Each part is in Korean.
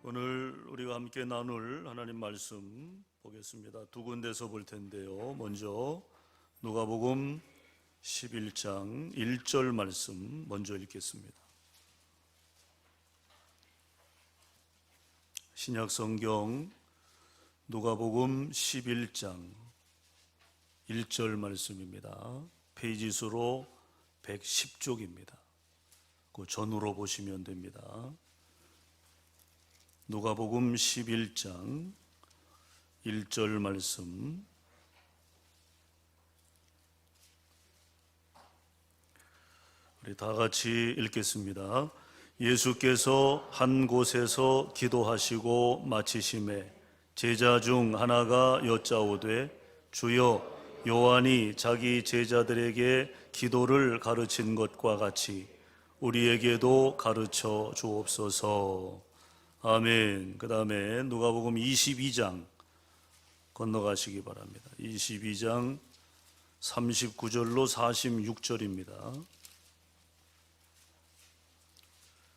오늘 우리가 함께 나눌 하나님 말씀 보겠습니다. 두 군데서 볼 텐데요. 먼저 누가복음 11장 1절 말씀 먼저 읽겠습니다. 신약성경 누가복음 11장 1절 말씀입니다. 페이지 수로 110쪽입니다. 그 전후로 보시면 됩니다. 누가복음 11장 1절 말씀 우리 다 같이 읽겠습니다. 예수께서 한 곳에서 기도하시고 마치심에 제자 중 하나가 여짜오되 주여 요한이 자기 제자들에게 기도를 가르친 것과 같이 우리에게도 가르쳐 주옵소서. 아멘. 그 다음에 누가복음 22장 건너가시기 바랍니다. 22장 39절로 46절입니다.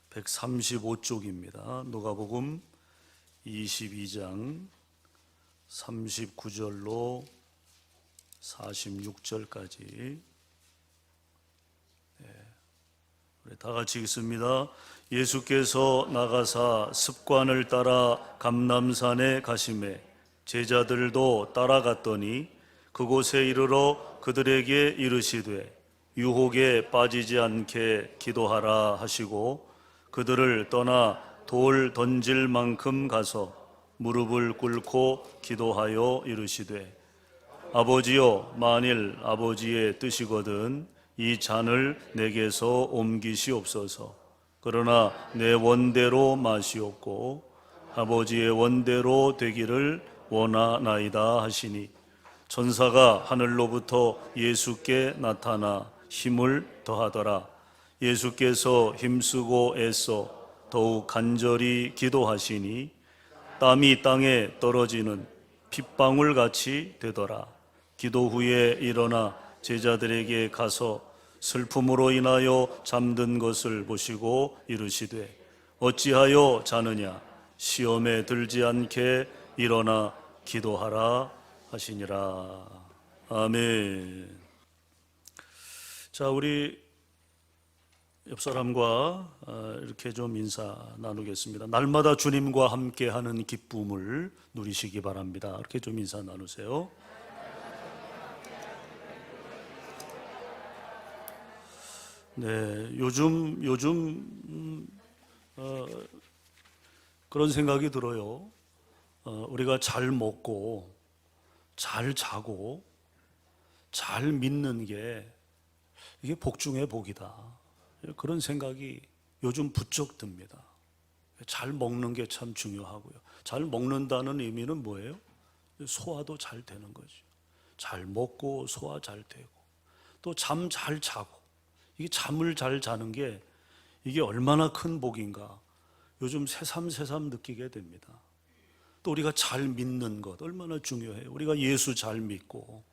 135쪽입니다. 누가복음 22장 39절로 46절까지 우리 다 같이 읽습니다. 예수께서 나가사 습관을 따라 감람산에 가시매 제자들도 따라갔더니 그곳에 이르러 그들에게 이르시되 유혹에 빠지지 않게 기도하라 하시고 그들을 떠나 돌 던질 만큼 가서 무릎을 꿇고 기도하여 이르시되 아버지여 만일 아버지의 뜻이거든 이 잔을 내게서 옮기시옵소서. 그러나 내 원대로 마시옵고 아버지의 원대로 되기를 원하나이다 하시니 천사가 하늘로부터 예수께 나타나 힘을 더하더라. 예수께서 힘쓰고 애써 더욱 간절히 기도하시니 땀이 땅에 떨어지는 핏방울같이 되더라. 기도 후에 일어나 제자들에게 가서 슬픔으로 인하여 잠든 것을 보시고 이르시되 어찌하여 자느냐 시험에 들지 않게 일어나 기도하라 하시니라. 아멘. 자, 우리 옆 사람과 이렇게 좀 인사 나누겠습니다. 날마다 주님과 함께하는 기쁨을 누리시기 바랍니다. 이렇게 좀 인사 나누세요. 네, 요즘 그런 생각이 들어요. 우리가 잘 먹고 잘 자고 잘 믿는 게 이게 복 중의 복이다. 그런 생각이 요즘 부쩍 듭니다. 잘 먹는 게 참 중요하고요. 잘 먹는다는 의미는 뭐예요? 소화도 잘 되는 거죠. 잘 먹고 소화 잘 되고 또 잠 잘 자고 이게 잠을 잘 자는 게 이게 얼마나 큰 복인가 요즘 새삼새삼 느끼게 됩니다. 또 우리가 잘 믿는 것 얼마나 중요해요. 우리가 예수 잘 믿고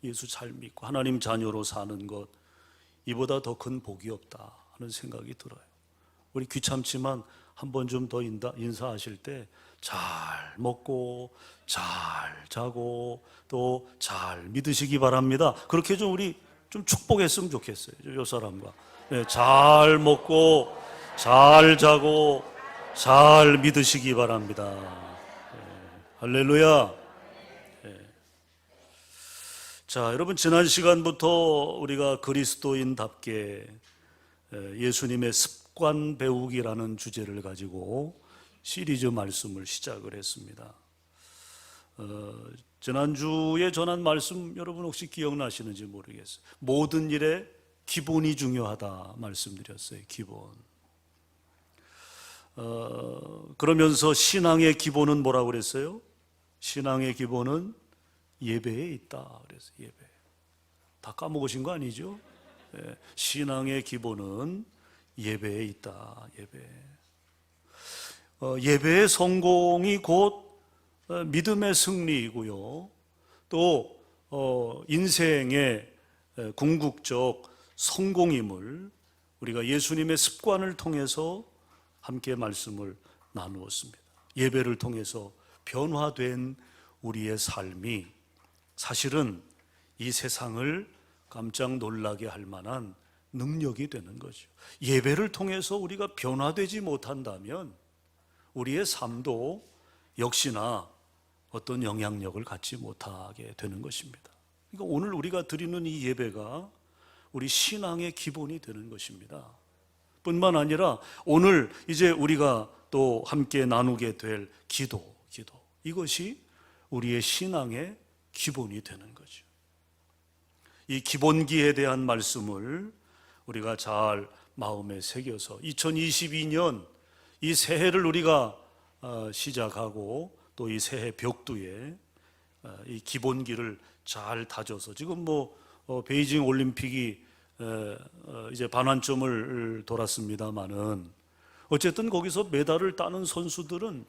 예수 잘 믿고 하나님 자녀로 사는 것 이보다 더 큰 복이 없다 하는 생각이 들어요. 우리 귀찮지만 한 번 좀 더 인사하실 때 잘 먹고 잘 자고 또 잘 믿으시기 바랍니다. 그렇게 좀 우리 좀 축복했으면 좋겠어요. 요 사람과 잘 먹고 잘 자고 잘 믿으시기 바랍니다. 할렐루야. 자, 여러분 지난 시간부터 우리가 그리스도인답게 예수님의 습관 배우기라는 주제를 가지고 시리즈 말씀을 시작을 했습니다. 지난주에 전한 말씀 여러분 혹시 기억나시는지 모르겠어요. 모든 일에 기본이 중요하다 말씀드렸어요. 기본. 그러면서 신앙의 기본은 뭐라고 그랬어요? 신앙의 기본은 예배에 있다 그래서 예배. 다 까먹으신 거 아니죠? 신앙의 기본은 예배에 있다. 예배. 예배의 성공이 곧 믿음의 승리이고요. 또 인생의 궁극적 성공임을 우리가 예수님의 습관을 통해서 함께 말씀을 나누었습니다. 예배를 통해서 변화된 우리의 삶이 사실은 이 세상을 깜짝 놀라게 할 만한 능력이 되는 거죠. 예배를 통해서 우리가 변화되지 못한다면 우리의 삶도 역시나 어떤 영향력을 갖지 못하게 되는 것입니다. 그러니까 오늘 우리가 드리는 이 예배가 우리 신앙의 기본이 되는 것입니다. 뿐만 아니라 오늘 이제 우리가 또 함께 나누게 될 기도 이것이 우리의 신앙의 기본이 되는 거죠. 이 기본기에 대한 말씀을 우리가 잘 마음에 새겨서 2022년 이 새해를 우리가 시작하고 또 이 새해 벽두에 이 기본기를 잘 다져서 지금 베이징 올림픽이 이제 반환점을 돌았습니다마는 어쨌든 거기서 메달을 따는 선수들은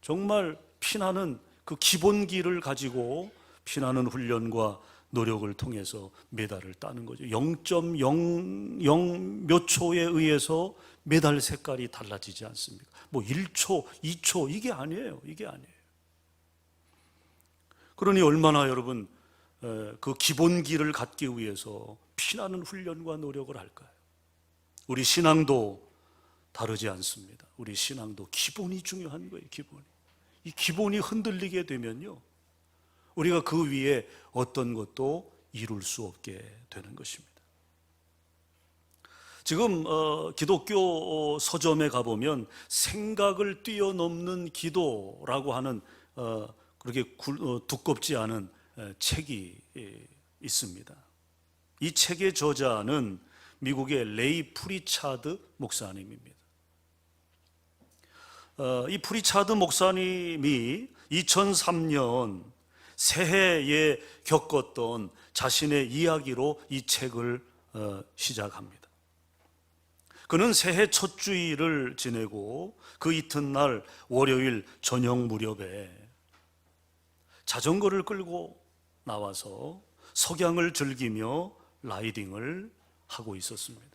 정말 피나는 그 기본기를 가지고 피나는 훈련과 노력을 통해서 메달을 따는 거죠. 0.00 몇 초에 의해서 메달 색깔이 달라지지 않습니까? 1초, 2초 이게 아니에요. 그러니 얼마나 여러분 그 기본기를 갖기 위해서 피나는 훈련과 노력을 할까요? 우리 신앙도 다르지 않습니다. 우리 신앙도 기본이 중요한 거예요. 이 기본이 흔들리게 되면요, 우리가 그 위에 어떤 것도 이룰 수 없게 되는 것입니다. 지금 기독교 서점에 가보면 생각을 뛰어넘는 기도라고 하는 그렇게 두껍지 않은 책이 있습니다. 이 책의 저자는 미국의 레이 프리차드 목사님입니다. 이 프리차드 목사님이 2003년 새해에 겪었던 자신의 이야기로 이 책을 시작합니다. 그는 새해 첫 주일을 지내고 그 이튿날 월요일 저녁 무렵에 자전거를 끌고 나와서 석양을 즐기며 라이딩을 하고 있었습니다.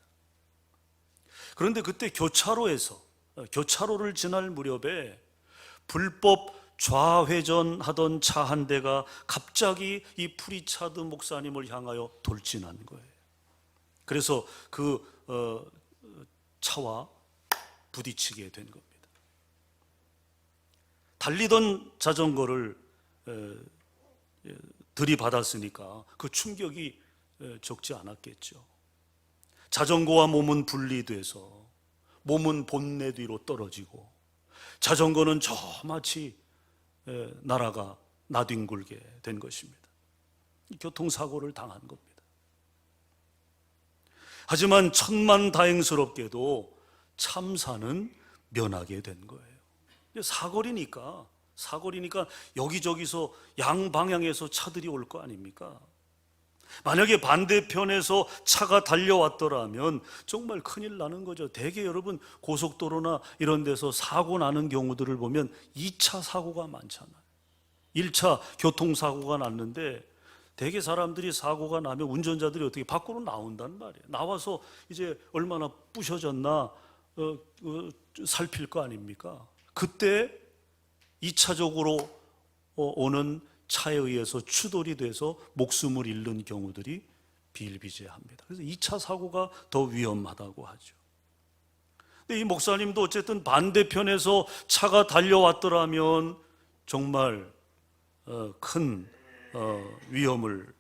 그런데 그때 교차로를 지날 무렵에 불법 좌회전하던 차 한 대가 갑자기 이 프리차드 목사님을 향하여 돌진한 거예요. 그래서 그 차와 부딪히게 된 겁니다. 달리던 자전거를 들이받았으니까 그 충격이 적지 않았겠죠. 자전거와 몸은 분리돼서 몸은 본네 뒤로 떨어지고 자전거는 저마치 날아가 나뒹굴게 된 것입니다. 교통사고를 당한 겁니다. 하지만 천만다행스럽게도 참사는 면하게 된 거예요. 사거리니까 여기저기서 양방향에서 차들이 올 거 아닙니까? 만약에 반대편에서 차가 달려왔더라면 정말 큰일 나는 거죠. 대개 여러분 고속도로나 이런 데서 사고 나는 경우들을 보면 2차 사고가 많잖아요. 1차 교통사고가 났는데 대개 사람들이 사고가 나면 운전자들이 어떻게 밖으로 나온단 말이에요. 나와서 이제 얼마나 부셔졌나 살필 거 아닙니까? 그때 2차적으로 오는 차에 의해서 추돌이 돼서 목숨을 잃는 경우들이 비일비재합니다. 그래서 2차 사고가 더 위험하다고 하죠. 근데 이 목사님도 어쨌든 반대편에서 차가 달려왔더라면 정말 큰 위험을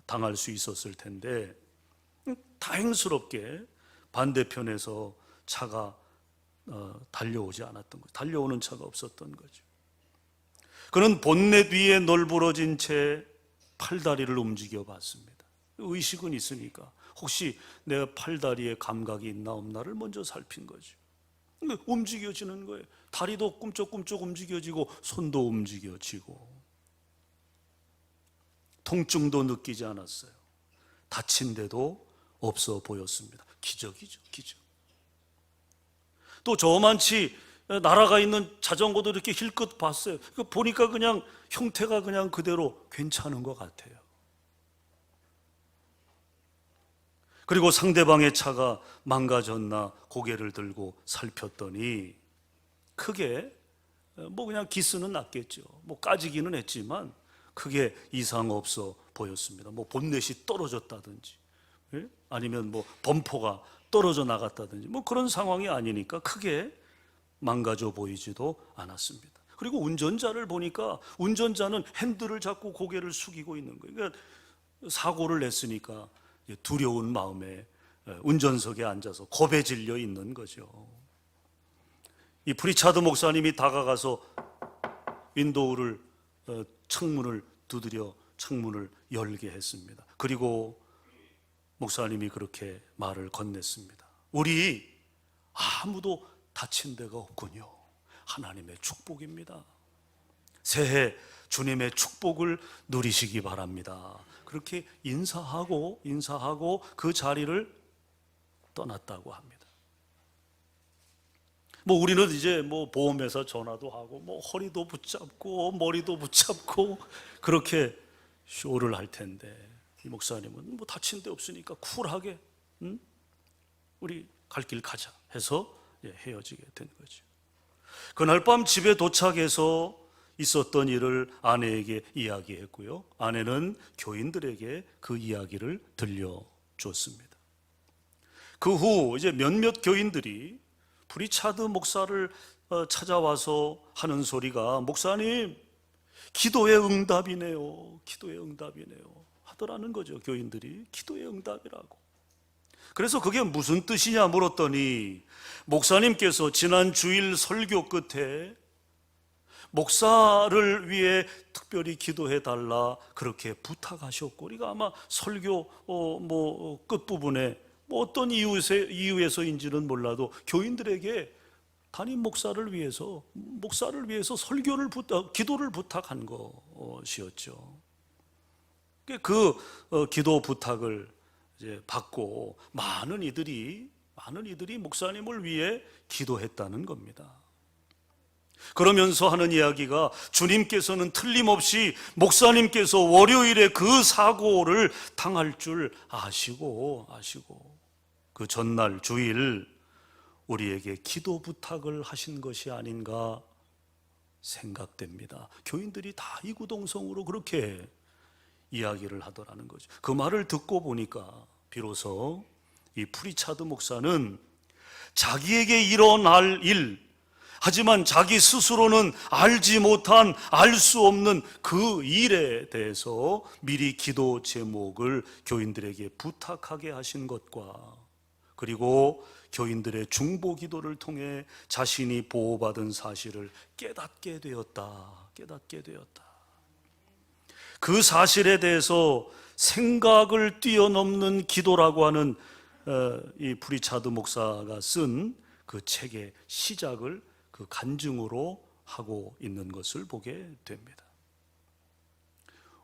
당할 수 있었을 텐데 다행스럽게 반대편에서 차가 달려오지 않았던 거죠. 달려오는 차가 없었던 거죠. 그는 본넷 위에 널브러진 채 팔다리를 움직여 봤습니다. 의식은 있으니까 혹시 내가 팔다리에 감각이 있나 없나를 먼저 살핀 거죠. 움직여지는 거예요. 다리도 꿈쩍꿈쩍 움직여지고 손도 움직여지고 통증도 느끼지 않았어요. 다친 데도 없어 보였습니다. 기적이죠, 기적. 또 저만치 날아가 있는 자전거도 이렇게 힐끗 봤어요. 보니까 그냥 형태가 그냥 그대로 괜찮은 것 같아요. 그리고 상대방의 차가 망가졌나 고개를 들고 살폈더니 크게 뭐 그냥 기스는 났겠죠. 뭐 까지기는 했지만 크게 이상 없어 보였습니다. 뭐 본넷이 떨어졌다든지, 예? 아니면 뭐 범퍼가 떨어져 나갔다든지 뭐 그런 상황이 아니니까 크게 망가져 보이지도 않았습니다. 그리고 운전자를 보니까 운전자는 핸들을 잡고 고개를 숙이고 있는 거예요. 그러니까 사고를 냈으니까 두려운 마음에 운전석에 앉아서 겁에 질려 있는 거죠. 이 프리차드 목사님이 다가가서 윈도우를 창문을 두드려 창문을 열게 했습니다. 그리고 목사님이 그렇게 말을 건넸습니다. 우리 아무도 다친 데가 없군요. 하나님의 축복입니다. 새해 주님의 축복을 누리시기 바랍니다. 그렇게 인사하고 그 자리를 떠났다고 합니다. 뭐 우리는 이제 뭐 보험회사 전화도 하고 뭐 허리도 붙잡고 머리도 붙잡고 그렇게 쇼를 할 텐데, 이 목사님은 뭐 다친 데 없으니까 쿨하게 우리 갈 길 가자 해서 헤어지게 된 거죠. 그날 밤 집에 도착해서 있었던 일을 아내에게 이야기했고요. 아내는 교인들에게 그 이야기를 들려줬습니다. 그 후 이제 몇몇 교인들이 프리차드 목사를 찾아와서 하는 소리가, 목사님, 기도의 응답이네요. 기도의 응답이네요. 하더라는 거죠. 교인들이 기도의 응답이라고. 그래서 그게 무슨 뜻이냐 물었더니, 목사님께서 지난 주일 설교 끝에 목사를 위해 특별히 기도해 달라 그렇게 부탁하셨고, 우리가 아마 설교 끝부분에 뭐 어떤 이유에서인지는 몰라도 교인들에게 담임 목사를 위해서 설교를 기도를 부탁한 것이었죠. 그 기도 부탁을 이제 받고 많은 이들이 목사님을 위해 기도했다는 겁니다. 그러면서 하는 이야기가, 주님께서는 틀림없이 목사님께서 월요일에 그 사고를 당할 줄 아시고 그 전날 주일 우리에게 기도 부탁을 하신 것이 아닌가 생각됩니다. 교인들이 다 이구동성으로 그렇게 이야기를 하더라는 거죠. 그 말을 듣고 보니까 비로소 이 프리차드 목사는 자기에게 일어날 일, 하지만 자기 스스로는 알지 못한, 알 수 없는 그 일에 대해서 미리 기도 제목을 교인들에게 부탁하게 하신 것과, 그리고 교인들의 중보 기도를 통해 자신이 보호받은 사실을 깨닫게 되었다. 그 사실에 대해서 생각을 뛰어넘는 기도라고 하는 이 프리차드 목사가 쓴 그 책의 시작을 그 간증으로 하고 있는 것을 보게 됩니다.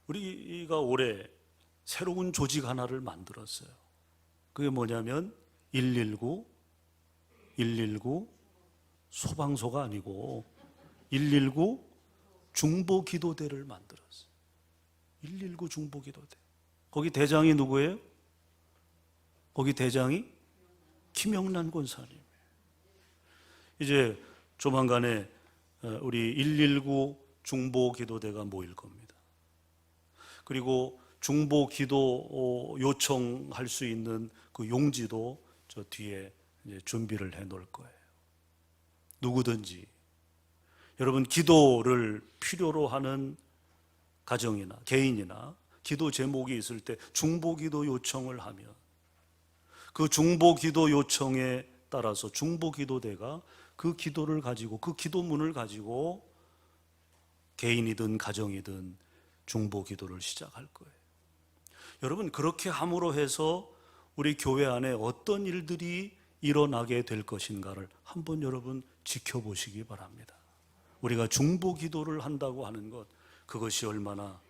우리가 올해 새로운 조직 하나를 만들었어요. 그게 뭐냐면 119 소방서가 아니고 119 중보기도대를 만들었어요. 119 중보기도대. 거기 대장이 누구예요? 거기 대장이 김영란 권사님. 이제 조만간에 우리 119 중보기도대가 모일 겁니다. 그리고 중보기도 요청할 수 있는 그 용지도 저 뒤에 이제 준비를 해 놓을 거예요. 누구든지 여러분 기도를 필요로 하는 가정이나 개인이나 기도 제목이 있을 때 중보기도 요청을 하면 그 중보기도 요청에 따라서 중보기도대가 그 기도를 가지고, 그 기도문을 가지고 개인이든 가정이든 중보기도를 시작할 거예요. 여러분, 그렇게 함으로 해서 우리 교회 안에 어떤 일들이 일어나게 될 것인가를 한번 여러분 지켜보시기 바랍니다. 우리가 중보기도를 한다고 하는 것, 그것이 얼마나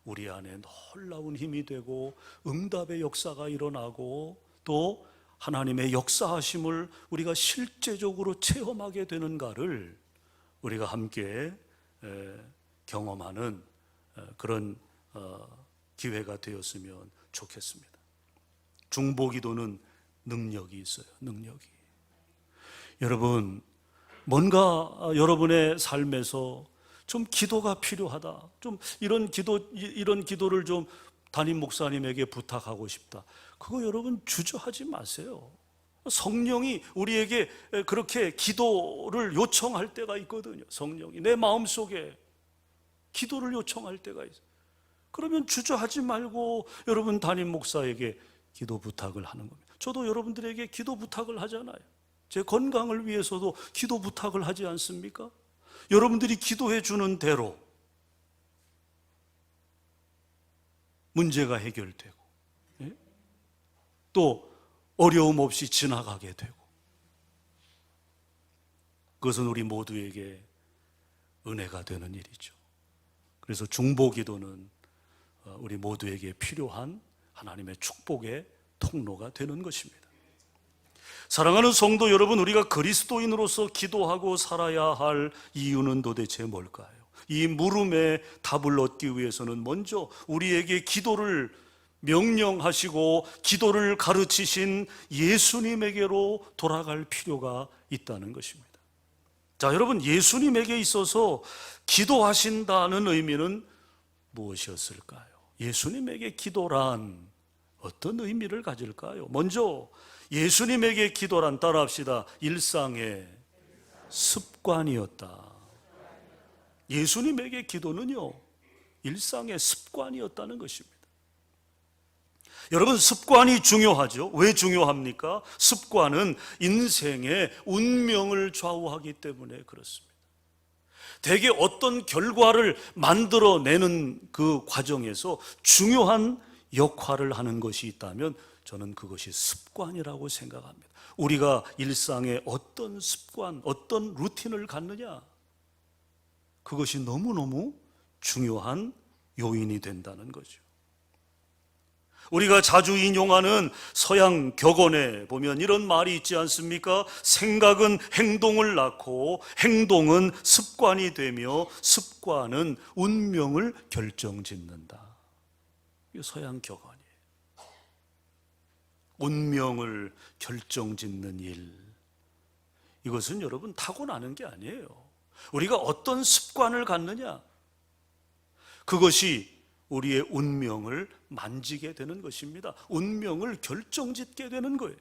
우리 안에 놀라운 힘이 되고 응답의 역사가 일어나고 또 하나님의 역사하심을 우리가 실제적으로 체험하게 되는가를 우리가 함께 경험하는 그런 기회가 되었으면 좋겠습니다. 중보기도는 능력이 있어요. 능력이. 여러분, 뭔가 여러분의 삶에서 좀 기도가 필요하다. 좀 이런 기도를 좀 담임 목사님에게 부탁하고 싶다. 그거 여러분 주저하지 마세요. 성령이 우리에게 그렇게 기도를 요청할 때가 있거든요. 성령이 내 마음속에 기도를 요청할 때가 있어요. 그러면 주저하지 말고 여러분 담임 목사에게 기도 부탁을 하는 겁니다. 저도 여러분들에게 기도 부탁을 하잖아요. 제 건강을 위해서도 기도 부탁을 하지 않습니까? 여러분들이 기도해 주는 대로 문제가 해결되고, 예? 또 어려움 없이 지나가게 되고, 그것은 우리 모두에게 은혜가 되는 일이죠. 그래서 중보기도는 우리 모두에게 필요한 하나님의 축복의 통로가 되는 것입니다. 사랑하는 성도 여러분, 우리가 그리스도인으로서 기도하고 살아야 할 이유는 도대체 뭘까요? 이 물음에 답을 얻기 위해서는 먼저 우리에게 기도를 명령하시고 기도를 가르치신 예수님에게로 돌아갈 필요가 있다는 것입니다. 자, 여러분, 예수님에게 있어서 기도하신다는 의미는 무엇이었을까요? 예수님에게 기도란 어떤 의미를 가질까요? 먼저 예수님에게 기도란, 따라합시다, 일상의 습관이었다. 예수님에게 기도는요, 일상의 습관이었다는 것입니다. 여러분, 습관이 중요하죠. 왜 중요합니까? 습관은 인생의 운명을 좌우하기 때문에 그렇습니다. 대개 어떤 결과를 만들어내는 그 과정에서 중요한 역할을 하는 것이 있다면 저는 그것이 습관이라고 생각합니다. 우리가 일상에 어떤 습관, 어떤 루틴을 갖느냐, 그것이 너무너무 중요한 요인이 된다는 거죠. 우리가 자주 인용하는 서양 격언에 보면 이런 말이 있지 않습니까? 생각은 행동을 낳고 행동은 습관이 되며 습관은 운명을 결정짓는다. 이게 서양 격언이에요. 운명을 결정짓는 일, 이것은 여러분 타고나는 게 아니에요. 우리가 어떤 습관을 갖느냐, 그것이 우리의 운명을 만지게 되는 것입니다. 운명을 결정짓게 되는 거예요.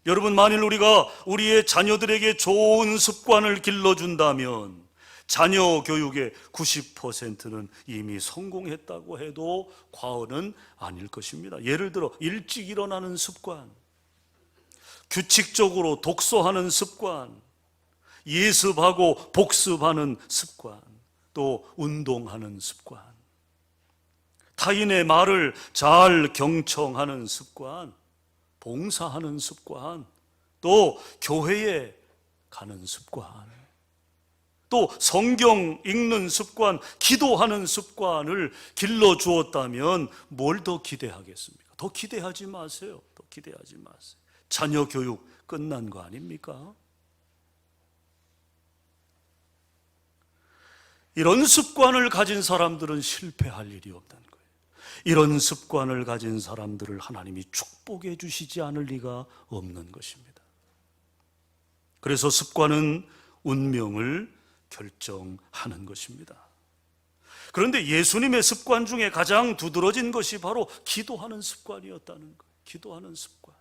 여러분, 만일 우리가 우리의 자녀들에게 좋은 습관을 길러준다면 자녀 교육의 90%는 이미 성공했다고 해도 과언은 아닐 것입니다. 예를 들어 일찍 일어나는 습관, 규칙적으로 독서하는 습관, 예습하고 복습하는 습관, 또 운동하는 습관, 타인의 말을 잘 경청하는 습관, 봉사하는 습관, 또 교회에 가는 습관, 또 성경 읽는 습관, 기도하는 습관을 길러주었다면 뭘 더 기대하겠습니까? 더 기대하지 마세요. 더 기대하지 마세요. 자녀 교육 끝난 거 아닙니까? 이런 습관을 가진 사람들은 실패할 일이 없다는 거예요. 이런 습관을 가진 사람들을 하나님이 축복해 주시지 않을 리가 없는 것입니다. 그래서 습관은 운명을 결정하는 것입니다. 그런데 예수님의 습관 중에 가장 두드러진 것이 바로 기도하는 습관이었다는 거예요. 기도하는 습관.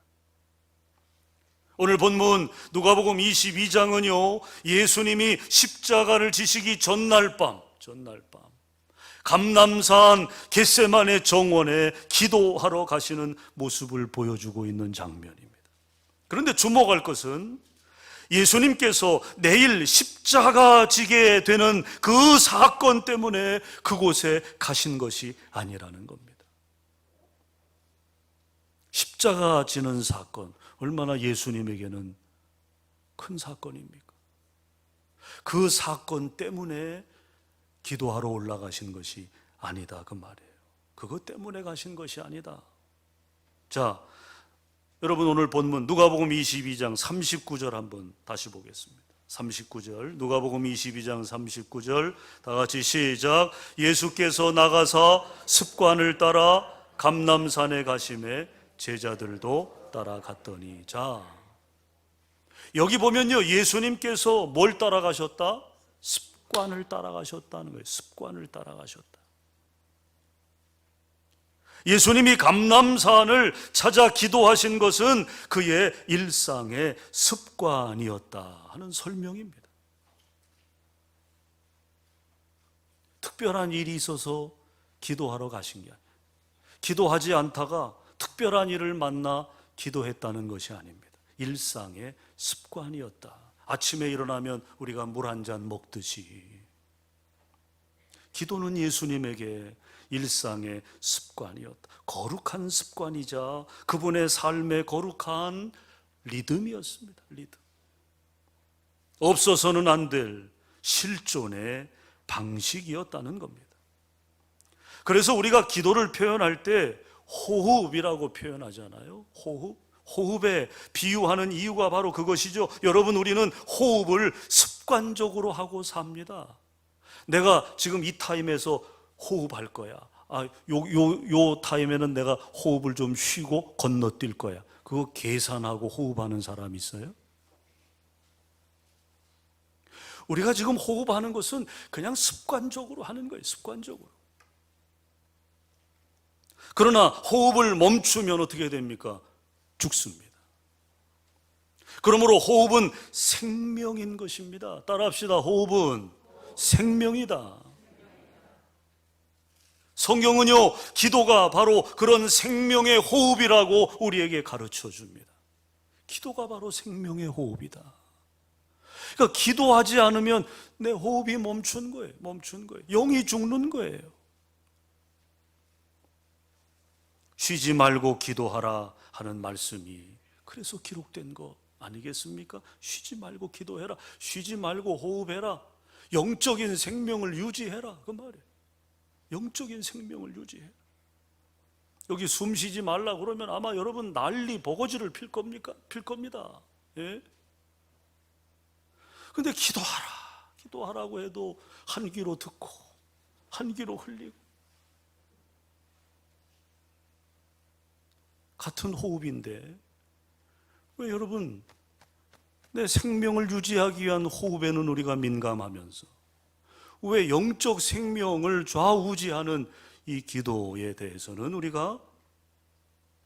오늘 본문 누가복음 22장은요, 예수님이 십자가를 지시기 전날 밤 감람산 겟세마네 정원에 기도하러 가시는 모습을 보여주고 있는 장면입니다. 그런데 주목할 것은 예수님께서 내일 십자가 지게 되는 그 사건 때문에 그곳에 가신 것이 아니라는 겁니다. 십자가 지는 사건, 얼마나 예수님에게는 큰 사건입니까? 그 사건 때문에 기도하러 올라가신 것이 아니다, 그 말이에요. 그것 때문에 가신 것이 아니다. 자, 여러분, 오늘 본문 누가복음 22장 39절 한번 다시 보겠습니다. 39절, 누가복음 22장 39절, 다 같이 시작. 예수께서 나가사 습관을 따라 감람산에 가심에 제자들도 따라갔더니. 자, 여기 보면요, 예수님께서 뭘 따라가셨다? 습관을 따라가셨다는 거예요. 습관을 따라가셨다. 예수님이 감람산을 찾아 기도하신 것은 그의 일상의 습관이었다 하는 설명입니다. 특별한 일이 있어서 기도하러 가신 게 아니에요. 기도하지 않다가 특별한 일을 만나 기도했다는 것이 아닙니다. 일상의 습관이었다. 아침에 일어나면 우리가 물 한 잔 먹듯이 기도는 예수님에게 일상의 습관이었다. 거룩한 습관이자 그분의 삶의 거룩한 리듬이었습니다. 리듬. 없어서는 안 될 실존의 방식이었다는 겁니다. 그래서 우리가 기도를 표현할 때 호흡이라고 표현하잖아요. 호흡에 비유하는 이유가 바로 그것이죠. 여러분, 우리는 호흡을 습관적으로 하고 삽니다. 내가 지금 이 타임에서 호흡할 거야. 요 타임에는 내가 호흡을 좀 쉬고 건너뛸 거야. 그거 계산하고 호흡하는 사람 있어요? 우리가 지금 호흡하는 것은 그냥 습관적으로 하는 거예요. 습관적으로. 그러나 호흡을 멈추면 어떻게 됩니까? 죽습니다. 그러므로 호흡은 생명인 것입니다. 따라합시다. 호흡은 생명이다. 성경은요, 기도가 바로 그런 생명의 호흡이라고 우리에게 가르쳐 줍니다. 기도가 바로 생명의 호흡이다. 그러니까 기도하지 않으면 내 호흡이 멈춘 거예요. 멈춘 거예요. 영이 죽는 거예요. 쉬지 말고 기도하라 하는 말씀이 그래서 기록된 거 아니겠습니까? 쉬지 말고 기도해라. 쉬지 말고 호흡해라. 영적인 생명을 유지해라. 그 말이에요. 영적인 생명을 유지해. 여기 숨 쉬지 말라 그러면 아마 여러분 난리 버거지를 필 겁니다. 예? 근데 기도하라고 해도 한 귀로 듣고 한 귀로 흘리고 같은 호흡인데 왜 여러분 내 생명을 유지하기 위한 호흡에는 우리가 민감하면서 왜 영적 생명을 좌우지하는 이 기도에 대해서는 우리가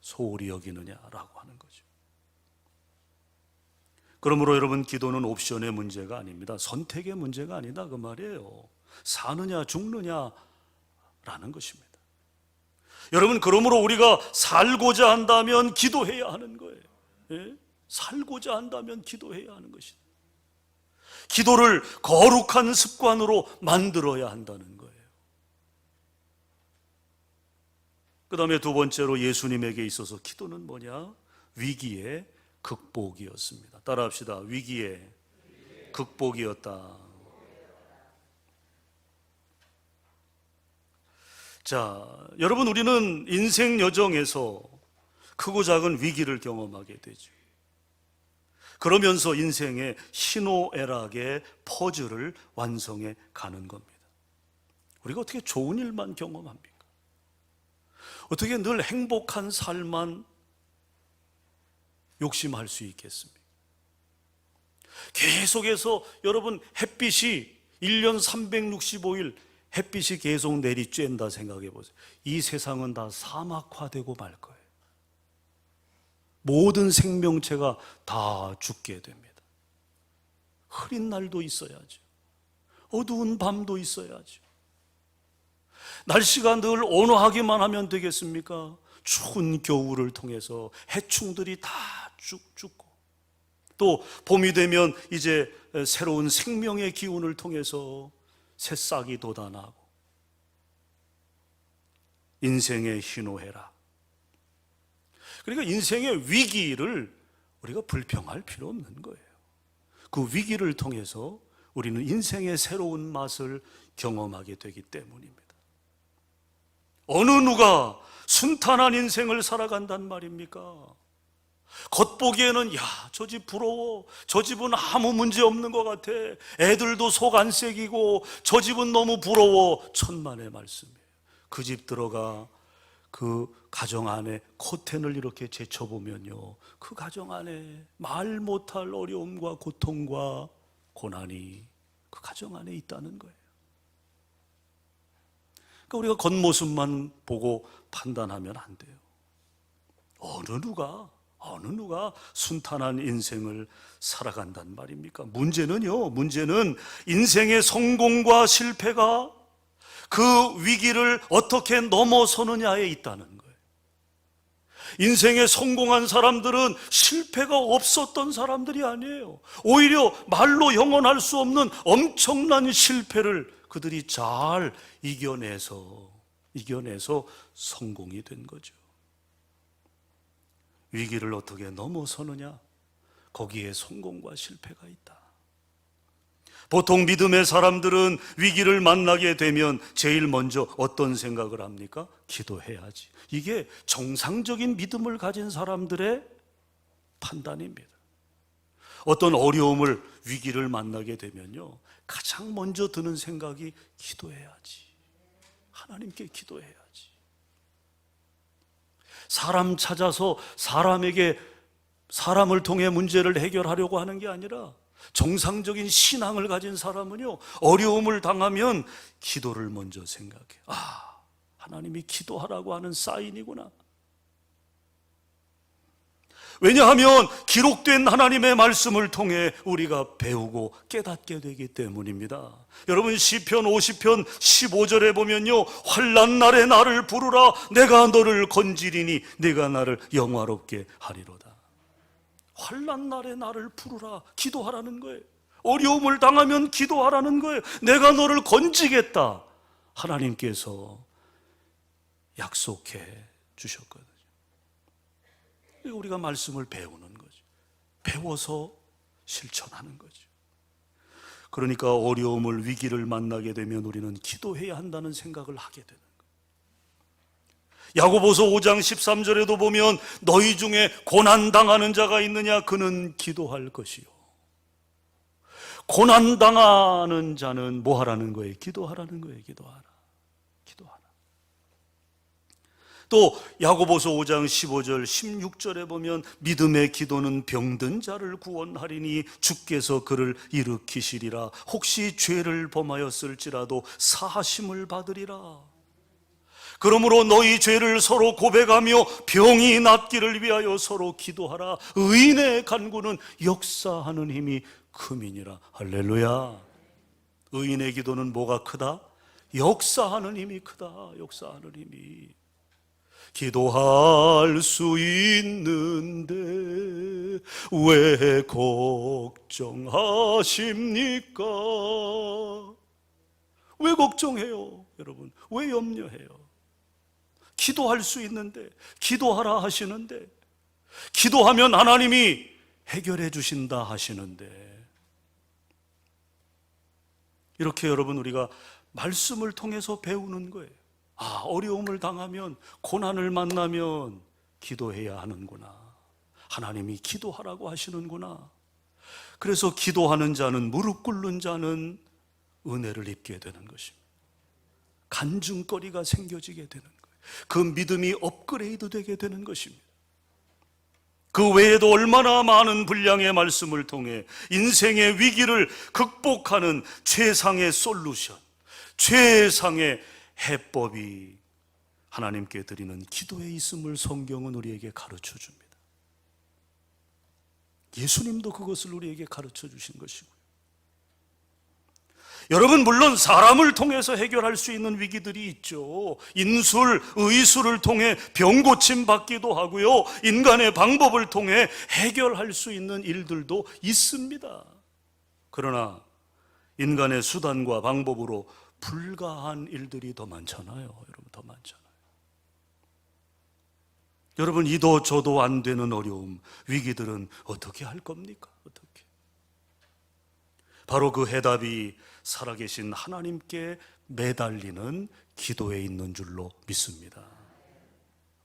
소홀히 여기느냐라고 하는 거죠. 그러므로 여러분, 기도는 옵션의 문제가 아닙니다. 선택의 문제가 아니다 그 말이에요. 사느냐 죽느냐라는 것입니다. 여러분, 그러므로 우리가 살고자 한다면 기도해야 하는 거예요. 예? 살고자 한다면 기도해야 하는 것이다. 기도를 거룩한 습관으로 만들어야 한다는 거예요. 그 다음에 두 번째로 예수님에게 있어서 기도는 뭐냐? 위기의 극복이었습니다. 따라합시다. 위기의 극복이었다. 자, 여러분, 우리는 인생 여정에서 크고 작은 위기를 경험하게 되죠. 그러면서 인생의 희노애락의 퍼즐을 완성해 가는 겁니다. 우리가 어떻게 좋은 일만 경험합니까? 어떻게 늘 행복한 삶만 욕심할 수 있겠습니까? 계속해서 여러분, 햇빛이 1년 365일 햇빛이 계속 내리쬐는다 생각해 보세요. 이 세상은 다 사막화되고 말 거예요. 모든 생명체가 다 죽게 됩니다. 흐린 날도 있어야죠. 어두운 밤도 있어야죠. 날씨가 늘 온화하기만 하면 되겠습니까? 추운 겨울을 통해서 해충들이 다 죽고, 또 봄이 되면 이제 새로운 생명의 기운을 통해서 새싹이 돋아나고, 인생의 희노애락, 그러니까 인생의 위기를 우리가 불평할 필요 없는 거예요. 그 위기를 통해서 우리는 인생의 새로운 맛을 경험하게 되기 때문입니다. 어느 누가 순탄한 인생을 살아간단 말입니까? 겉보기에는 저 집 부러워, 저 집은 아무 문제 없는 것 같아, 애들도 속 안 새기고 저 집은 너무 부러워. 천만의 말씀이에요. 그 집 들어가 그 가정 안에 커튼을 이렇게 제쳐보면요, 그 가정 안에 말 못할 어려움과 고통과 고난이 그 가정 안에 있다는 거예요. 그러니까 우리가 겉모습만 보고 판단하면 안 돼요. 어느 누가 순탄한 인생을 살아간단 말입니까? 문제는 인생의 성공과 실패가 그 위기를 어떻게 넘어서느냐에 있다는 거예요. 인생에 성공한 사람들은 실패가 없었던 사람들이 아니에요. 오히려 말로 영언할 수 없는 엄청난 실패를 그들이 잘 이겨내서 성공이 된 거죠. 위기를 어떻게 넘어서느냐, 거기에 성공과 실패가 있다. 보통 믿음의 사람들은 위기를 만나게 되면 제일 먼저 어떤 생각을 합니까? 기도해야지. 이게 정상적인 믿음을 가진 사람들의 판단입니다. 어떤 어려움을, 위기를 만나게 되면요, 가장 먼저 드는 생각이 기도해야지. 하나님께 기도해야지. 사람 찾아서 사람을 통해 문제를 해결하려고 하는 게 아니라 정상적인 신앙을 가진 사람은요, 어려움을 당하면 기도를 먼저 생각해. 하나님이 기도하라고 하는 사인이구나. 왜냐하면 기록된 하나님의 말씀을 통해 우리가 배우고 깨닫게 되기 때문입니다. 여러분, 시편 50편 15절에 보면요, 환난 날에 나를 부르라. 내가 너를 건지리니 네가 나를 영화롭게 하리로다. 환난 날에 나를 부르라. 기도하라는 거예요. 어려움을 당하면 기도하라는 거예요. 내가 너를 건지겠다. 하나님께서 약속해 주셨거든요. 우리가 말씀을 배우는 거죠. 배워서 실천하는 거죠. 그러니까 어려움을, 위기를 만나게 되면 우리는 기도해야 한다는 생각을 하게 되는 거예요. 야고보서 5장 13절에도 보면 너희 중에 고난당하는 자가 있느냐? 그는 기도할 것이요. 고난당하는 자는 뭐 하라는 거예요? 기도하라는 거예요. 기도하라. 또 야고보서 5장 15절 16절에 보면 믿음의 기도는 병든 자를 구원하리니 주께서 그를 일으키시리라. 혹시 죄를 범하였을지라도 사하심을 받으리라. 그러므로 너희 죄를 서로 고백하며 병이 낫기를 위하여 서로 기도하라. 의인의 간구는 역사하는 힘이 크미니라. 할렐루야. 의인의 기도는 뭐가 크다? 역사하는 힘이 크다. 역사하는 힘이. 기도할 수 있는데 왜 걱정하십니까? 왜 걱정해요, 여러분? 왜 염려해요? 기도할 수 있는데, 기도하라 하시는데, 기도하면 하나님이 해결해 주신다 하시는데, 이렇게 여러분, 우리가 말씀을 통해서 배우는 거예요. 어려움을 당하면, 고난을 만나면 기도해야 하는구나. 하나님이 기도하라고 하시는구나. 그래서 기도하는 자는, 무릎 꿇는 자는 은혜를 입게 되는 것입니다. 간증거리가 생겨지게 되는 거예요. 그 믿음이 업그레이드 되게 되는 것입니다. 그 외에도 얼마나 많은 분량의 말씀을 통해 인생의 위기를 극복하는 최상의 솔루션, 최상의 해법이 하나님께 드리는 기도에 있음을 성경은 우리에게 가르쳐 줍니다. 예수님도 그것을 우리에게 가르쳐 주신 것이고요. 여러분, 물론 사람을 통해서 해결할 수 있는 위기들이 있죠. 인술, 의술을 통해 병 고침 받기도 하고요, 인간의 방법을 통해 해결할 수 있는 일들도 있습니다. 그러나 인간의 수단과 방법으로 불가한 일들이 더 많잖아요. 여러분, 더 많잖아요. 여러분, 이도 저도 안 되는 어려움, 위기들은 어떻게 할 겁니까? 어떻게? 바로 그 해답이 살아계신 하나님께 매달리는 기도에 있는 줄로 믿습니다.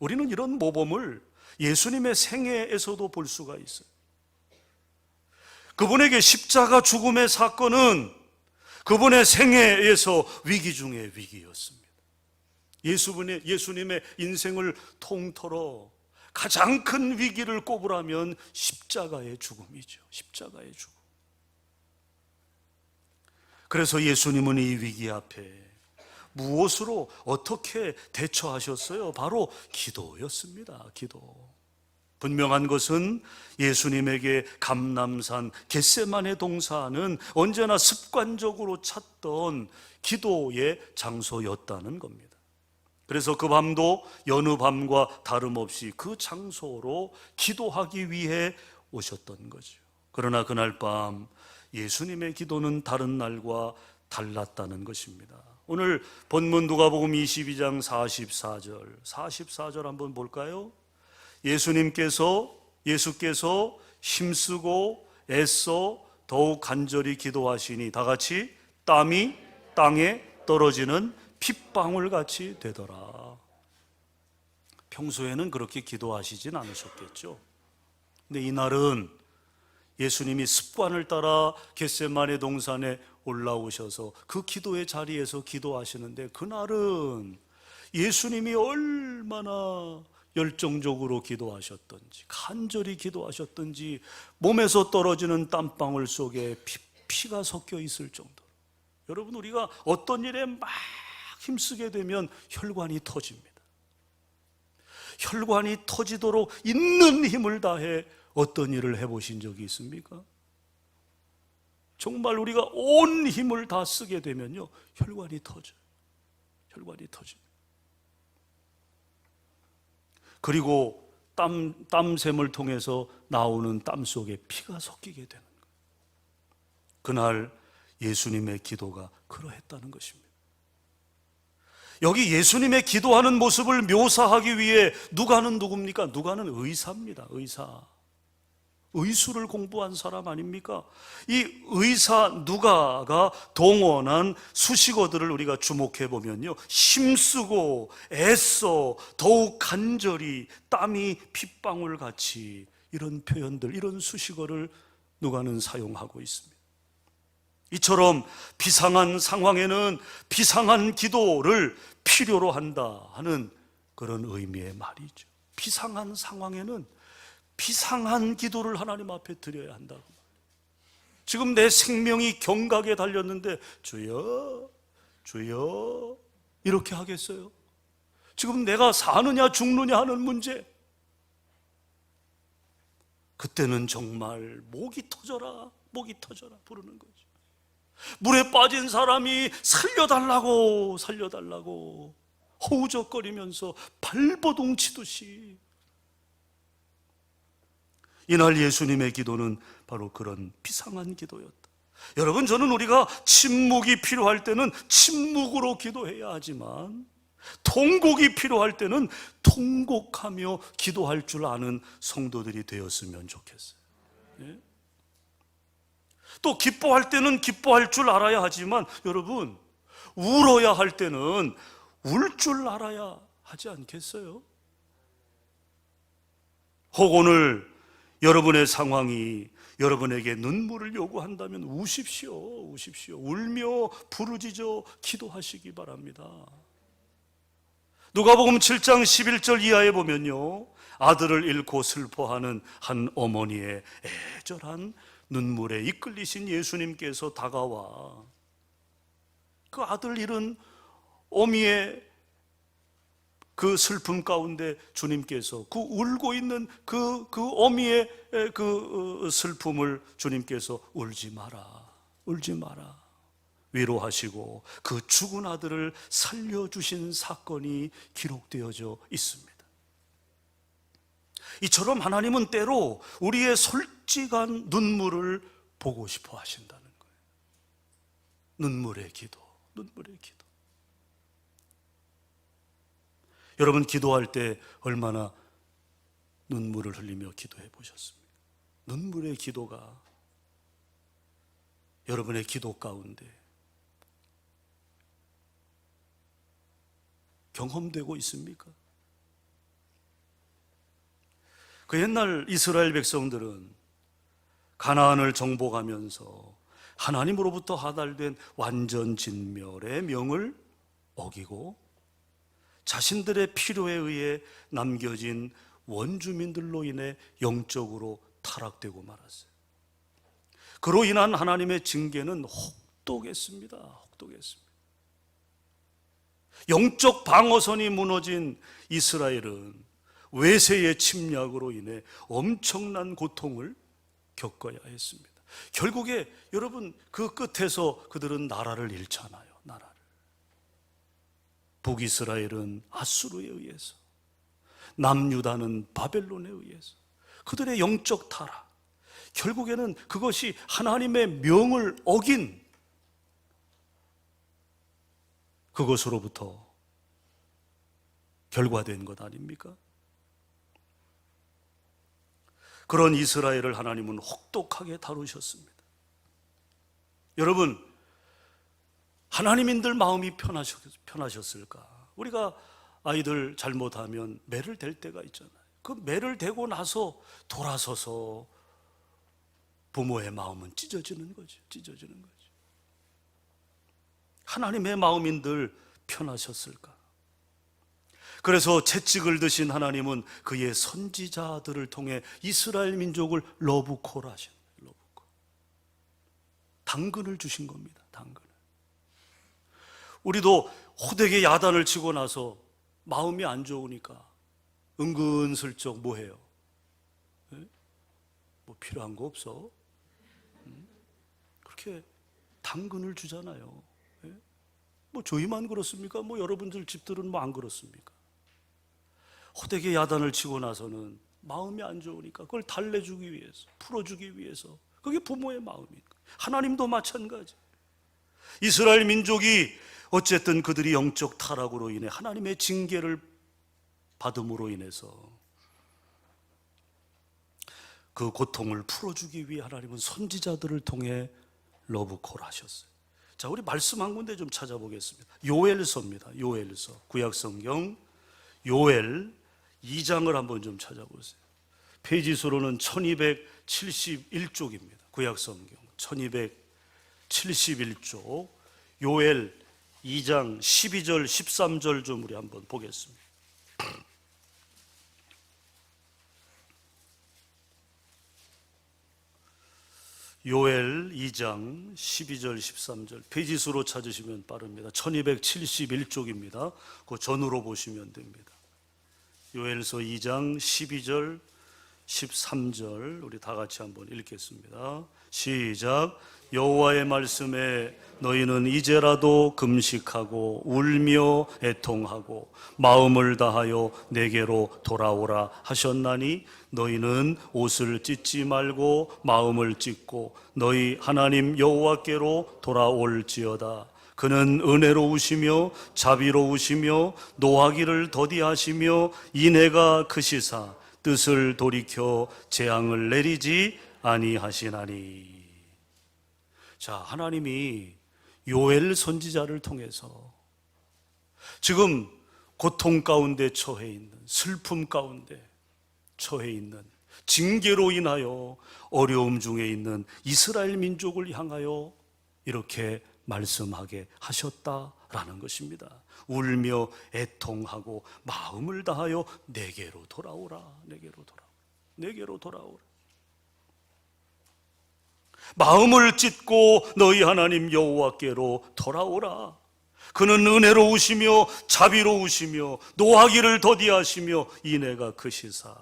우리는 이런 모범을 예수님의 생애에서도 볼 수가 있어요. 그분에게 십자가 죽음의 사건은 그분의 생애에서 위기 중의 위기였습니다. 예수님의 인생을 통틀어 가장 큰 위기를 꼽으라면 십자가의 죽음이죠. 십자가의 죽음. 그래서 예수님은 이 위기 앞에 무엇으로 어떻게 대처하셨어요? 바로 기도였습니다. 기도. 분명한 것은 예수님에게 감람산 겟세마네 동산은 언제나 습관적으로 찾던 기도의 장소였다는 겁니다. 그래서 그 밤도 여느 밤과 다름없이 그 장소로 기도하기 위해 오셨던 거죠. 그러나 그날 밤 예수님의 기도는 다른 날과 달랐다는 것입니다. 오늘 본문 누가복음 22장 44절 한번 볼까요? 예수께서 힘쓰고 애써 더욱 간절히 기도하시니 다 같이 땀이 땅에 떨어지는 핏방울 같이 되더라. 평소에는 그렇게 기도하시진 않으셨겠죠. 근데 이날은 예수님이 습관을 따라 겟세마네 동산에 올라오셔서 그 기도의 자리에서 기도하시는데, 그날은 예수님이 얼마나 열정적으로 기도하셨던지, 간절히 기도하셨던지 몸에서 떨어지는 땀방울 속에 피가 섞여 있을 정도로, 여러분, 우리가 어떤 일에 막 힘쓰게 되면 혈관이 터집니다. 혈관이 터지도록 있는 힘을 다해 어떤 일을 해보신 적이 있습니까? 정말 우리가 온 힘을 다 쓰게 되면요, 혈관이 터져요. 혈관이 터집니다. 그리고 땀샘을 통해서 나오는 땀 속에 피가 섞이게 되는 거예요. 그날 예수님의 기도가 그러했다는 것입니다. 여기 예수님의 기도하는 모습을 묘사하기 위해 누가는 누굽니까? 누가는 의사입니다. 의수를 공부한 사람 아닙니까? 이 의사 누가가 동원한 수식어들을 우리가 주목해 보면요, 힘쓰고 애써 더욱 간절히 땀이 핏방울 같이, 이런 표현들, 이런 수식어를 누가는 사용하고 있습니다. 이처럼 비상한 상황에는 비상한 기도를 필요로 한다 하는 그런 의미의 말이죠. 비상한 상황에는 비상한 기도를 하나님 앞에 드려야 한다고. 지금 내 생명이 경각에 달렸는데 주여, 주여 이렇게 하겠어요? 지금 내가 사느냐 죽느냐 하는 문제, 그때는 정말 목이 터져라 부르는 거죠. 물에 빠진 사람이 살려달라고 허우적거리면서 발버둥 치듯이, 이날 예수님의 기도는 바로 그런 비상한 기도였다. 여러분, 저는 우리가 침묵이 필요할 때는 침묵으로 기도해야 하지만 통곡이 필요할 때는 통곡하며 기도할 줄 아는 성도들이 되었으면 좋겠어요. 예? 또 기뻐할 때는 기뻐할 줄 알아야 하지만, 여러분, 울어야 할 때는 울 줄 알아야 하지 않겠어요? 혹 오늘 여러분의 상황이 여러분에게 눈물을 요구한다면 우십시오. 울며 부르짖어 기도하시기 바랍니다. 누가복음 7장 11절 이하에 보면요, 아들을 잃고 슬퍼하는 한 어머니의 애절한 눈물에 이끌리신 예수님께서 다가와 그 아들 잃은 어미의 그 슬픔 가운데 주님께서 그 울고 있는 그 어미의 그 슬픔을 주님께서 울지 마라 위로하시고 그 죽은 아들을 살려주신 사건이 기록되어져 있습니다. 이처럼 하나님은 때로 우리의 솔직한 눈물을 보고 싶어 하신다는 거예요. 눈물의 기도. 여러분, 기도할 때 얼마나 눈물을 흘리며 기도해 보셨습니까? 눈물의 기도가 여러분의 기도 가운데 경험되고 있습니까? 그 옛날 이스라엘 백성들은 가나안을 정복하면서 하나님으로부터 하달된 완전진멸의 명을 어기고 자신들의 필요에 의해 남겨진 원주민들로 인해 영적으로 타락되고 말았어요. 그로 인한 하나님의 징계는 혹독했습니다. 혹독했습니다. 영적 방어선이 무너진 이스라엘은 외세의 침략으로 인해 엄청난 고통을 겪어야 했습니다. 결국에 여러분 그 끝에서 그들은 나라를 잃잖아요. 나라를. 북이스라엘은 아수르에 의해서, 남유다는 바벨론에 의해서 그들의 영적 타락, 결국에는 그것이 하나님의 명을 어긴 그것으로부터 결과된 것 아닙니까? 그런 이스라엘을 하나님은 혹독하게 다루셨습니다. 여러분, 하나님인들 마음이 편하셨을까? 우리가 아이들 잘못하면 매를 댈 때가 있잖아요. 그 매를 대고 나서 돌아서서 부모의 마음은 찢어지는 거죠. 찢어지는 거죠. 하나님의 마음인들 편하셨을까? 그래서 채찍을 드신 하나님은 그의 선지자들을 통해 이스라엘 민족을 러브콜 하신 거예요. 러브콜. 당근을 주신 겁니다. 당근을. 우리도 호되게 야단을 치고 나서 마음이 안 좋으니까 은근슬쩍 뭐 해요? 뭐 필요한 거 없어? 그렇게 당근을 주잖아요. 뭐 저희만 그렇습니까? 뭐 여러분들 집들은 뭐 안 그렇습니까? 호되게 야단을 치고 나서는 마음이 안 좋으니까 그걸 달래주기 위해서, 풀어주기 위해서, 그게 부모의 마음이니까. 하나님도 마찬가지. 이스라엘 민족이 어쨌든 그들이 영적 타락으로 인해 하나님의 징계를 받음으로 인해서 그 고통을 풀어주기 위해 하나님은 선지자들을 통해 러브콜 하셨어요. 자, 우리 말씀 한 군데 좀 찾아보겠습니다. 요엘서입니다. 요엘서. 구약성경 요엘 2장을 한번 좀 찾아보세요. 페이지 수로는 1271쪽입니다. 구약성경 1271쪽 요엘 2장 12절 13절 좀 우리 한번 보겠습니다. 요엘 2장 12절 13절 페이지 수로 찾으시면 빠릅니다. 1271쪽입니다. 그 전으로 보시면 됩니다. 요엘서 2장 12절 13절 우리 다 같이 한번 읽겠습니다. 시작. 여호와의 말씀에 너희는 이제라도 금식하고 울며 애통하고 마음을 다하여 내게로 돌아오라 하셨나니 너희는 옷을 찢지 말고 마음을 찢고 너희 하나님 여호와께로 돌아올지어다. 그는 은혜로우시며 자비로우시며 노하기를 더디하시며 인애가 크시사 뜻을 돌이켜 재앙을 내리지 아니하시나니. 자, 하나님이 요엘 선지자를 통해서 지금 고통 가운데 처해 있는, 슬픔 가운데 처해 있는, 징계로 인하여 어려움 중에 있는 이스라엘 민족을 향하여 이렇게 말씀하게 하셨다라는 것입니다. 울며 애통하고 마음을 다하여 내게로 돌아오라. 내게로 돌아오라. 내게로 돌아오라. 마음을 찢고 너희 하나님 여호와께로 돌아오라. 그는 은혜로우시며 자비로우시며 노하기를 더디하시며 인애가 크시사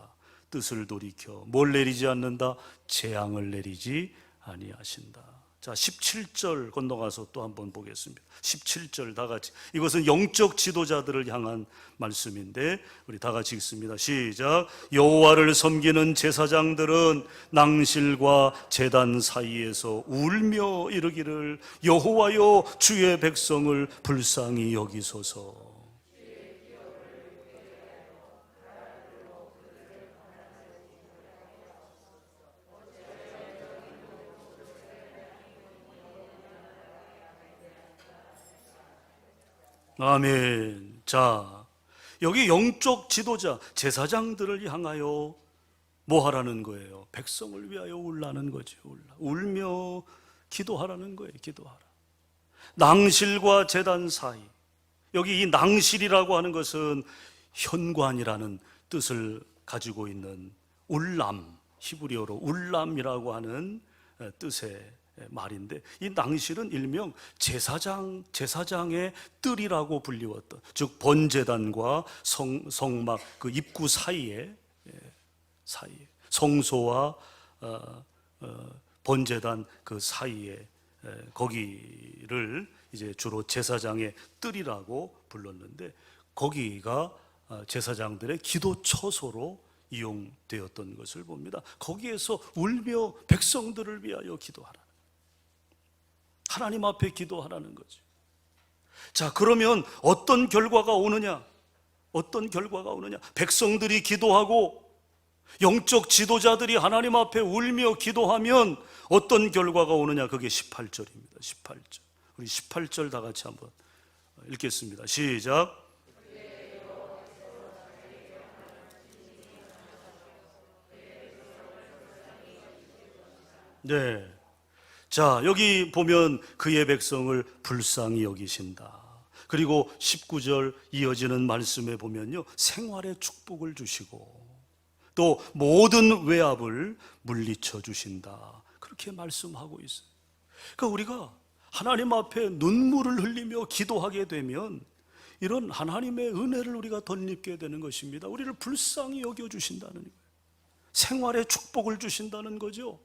뜻을 돌이켜 뭘 내리지 않는다? 재앙을 내리지 아니하신다. 자, 17절 건너가서 또 한번 보겠습니다. 17절 다 같이. 이것은 영적 지도자들을 향한 말씀인데 우리 다 같이 읽습니다. 시작. 여호와를 섬기는 제사장들은 낭실과 제단 사이에서 울며 이르기를 여호와여 주의 백성을 불쌍히 여기소서. 아멘. 자, 여기 영적 지도자, 제사장들을 향하여 뭐 하라는 거예요? 백성을 위하여 울라는 거죠. 울며 기도하라는 거예요. 기도하라. 낭실과 제단 사이, 여기 이 낭실이라고 하는 것은 현관이라는 뜻을 가지고 있는 울람, 히브리어로 울람이라고 하는 뜻의 말인데, 이 낭실은 일명 제사장의 뜰이라고 불리웠던, 즉 번제단과 성막 그 입구 사이에 성소와 번제단 그 사이에 거기를 이제 주로 제사장의 뜰이라고 불렀는데, 거기가 제사장들의 기도 처소로 이용되었던 것을 봅니다. 거기에서 울며 백성들을 위하여 기도하라, 하나님 앞에 기도하라는 거죠. 자, 그러면 어떤 결과가 오느냐? 어떤 결과가 오느냐? 백성들이 기도하고 영적 지도자들이 하나님 앞에 울며 기도하면 어떤 결과가 오느냐? 그게 18절입니다. 18절. 우리 18절 다 같이 한번 읽겠습니다. 시작. 네. 자, 여기 보면 그의 백성을 불쌍히 여기신다. 그리고 19절 이어지는 말씀에 보면요, 생활의 축복을 주시고 또 모든 외압을 물리쳐 주신다, 그렇게 말씀하고 있어요. 그러니까 우리가 하나님 앞에 눈물을 흘리며 기도하게 되면 이런 하나님의 은혜를 우리가 덧입게 되는 것입니다. 우리를 불쌍히 여겨주신다는 거예요. 생활의 축복을 주신다는 거죠.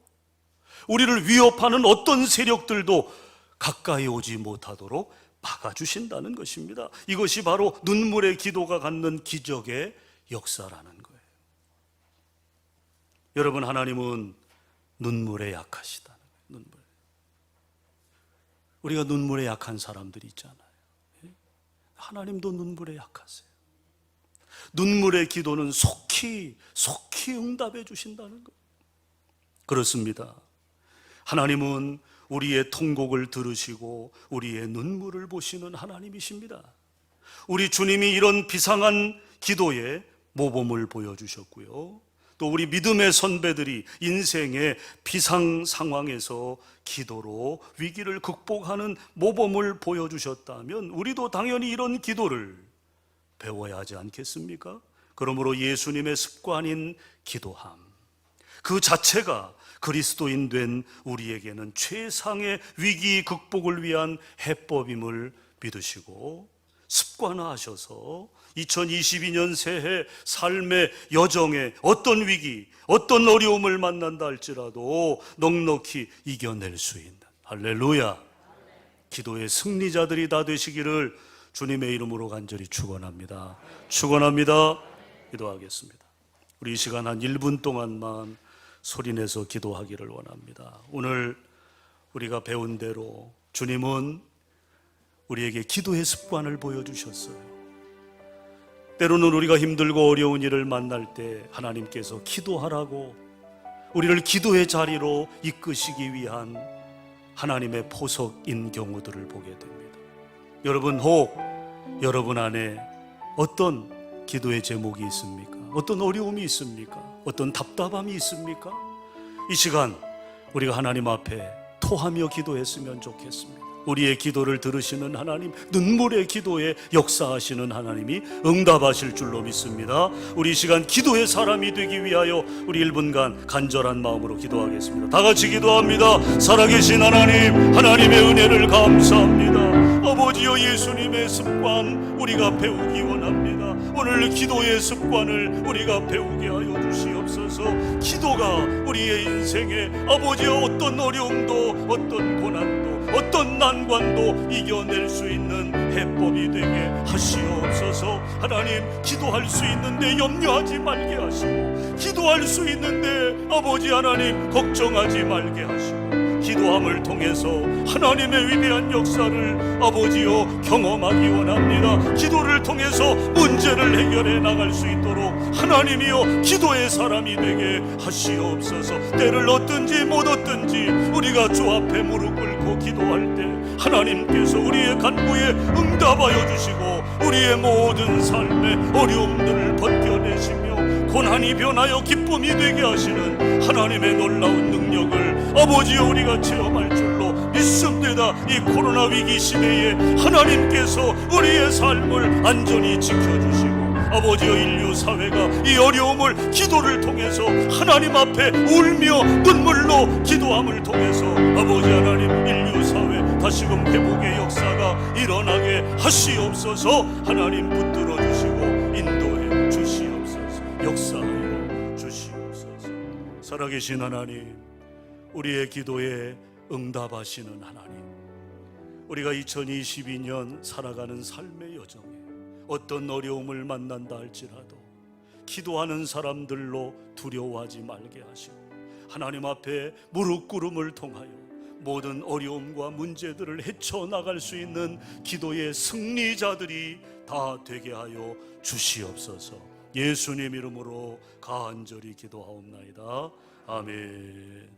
우리를 위협하는 어떤 세력들도 가까이 오지 못하도록 막아주신다는 것입니다. 이것이 바로 눈물의 기도가 갖는 기적의 역사라는 거예요. 여러분, 하나님은 눈물에 약하시다는 거예요. 우리가 눈물에 약한 사람들이 있잖아요. 하나님도 눈물에 약하세요. 눈물의 기도는 속히 응답해 주신다는 거예요. 그렇습니다. 하나님은 우리의 통곡을 들으시고 우리의 눈물을 보시는 하나님이십니다. 우리 주님이 이런 비상한 기도에 모범을 보여주셨고요, 또 우리 믿음의 선배들이 인생의 비상 상황에서 기도로 위기를 극복하는 모범을 보여주셨다면 우리도 당연히 이런 기도를 배워야 하지 않겠습니까? 그러므로 예수님의 습관인 기도함, 그 자체가 그리스도인 된 우리에게는 최상의 위기 극복을 위한 해법임을 믿으시고 습관화하셔서 2022년 새해 삶의 여정에 어떤 위기, 어떤 어려움을 만난다 할지라도 넉넉히 이겨낼 수 있는, 할렐루야, 기도의 승리자들이 다 되시기를 주님의 이름으로 간절히 축원합니다. 축원합니다. 기도하겠습니다. 우리 이 시간 한 1분 동안만 소리내서 기도하기를 원합니다. 오늘 우리가 배운 대로 주님은 우리에게 기도의 습관을 보여주셨어요. 때로는 우리가 힘들고 어려운 일을 만날 때 하나님께서 기도하라고 우리를 기도의 자리로 이끄시기 위한 하나님의 포석인 경우들을 보게 됩니다. 여러분, 혹 여러분 안에 어떤 기도의 제목이 있습니까? 어떤 어려움이 있습니까? 어떤 답답함이 있습니까? 이 시간 우리가 하나님 앞에 토하며 기도했으면 좋겠습니다. 우리의 기도를 들으시는 하나님, 눈물의 기도에 역사하시는 하나님이 응답하실 줄로 믿습니다. 우리 이 시간 기도의 사람이 되기 위하여 우리 1분간 간절한 마음으로 기도하겠습니다. 다 같이 기도합니다. 살아계신 하나님, 하나님의 은혜를 감사합니다. 아버지여, 예수님의 습관 우리가 배우기 원합니다. 오늘 기도의 습관을 우리가 배우게 하여 주시옵소서. 기도가 우리의 인생에 아버지여 어떤 어려움도, 어떤 고난도, 어떤 난관도 이겨낼 수 있는 해법이 되게 하시옵소서. 하나님, 기도할 수 있는데 염려하지 말게 하시고, 기도할 수 있는데 아버지 하나님 걱정하지 말게 하시고, 기도함을 통해서 하나님의 위대한 역사를 아버지여 경험하기 원합니다. 기도를 통해서 문제를 해결해 나갈 수 있도록 하나님이여 기도의 사람이 되게 하시옵소서. 때를 얻든지 못 얻든지 우리가 주 앞에 무릎 꿇고 기도할 때 하나님께서 우리의 간구에 응답하여 주시고 우리의 모든 삶의 어려움들을 벗겨내시며 고난이 변하여 기쁨이 되게 하시는 하나님의 놀라운 능력을 아버지여 우리가 체험할 줄로 믿습니다. 무엇보다 이 코로나 위기 시대에 하나님께서 우리의 삶을 안전히 지켜주시고, 아버지여, 인류 사회가 이 어려움을 기도를 통해서 하나님 앞에 울며 눈물로 기도함을 통해서 아버지 하나님, 인류 사회 다시금 회복의 역사가 일어나게 하시옵소서. 하나님 붙들어 주시고 인도해 주시옵소서. 역사하여 주시옵소서. 살아계신 하나님, 우리의 기도에 응답하시는 하나님, 우리가 2022년 살아가는 삶의 여정에 어떤 어려움을 만난다 할지라도 기도하는 사람들로 두려워하지 말게 하시고, 하나님 앞에 무릎 꿇음을 통하여 모든 어려움과 문제들을 헤쳐나갈 수 있는 기도의 승리자들이 다 되게 하여 주시옵소서. 예수님 이름으로 간절히 기도하옵나이다. 아멘.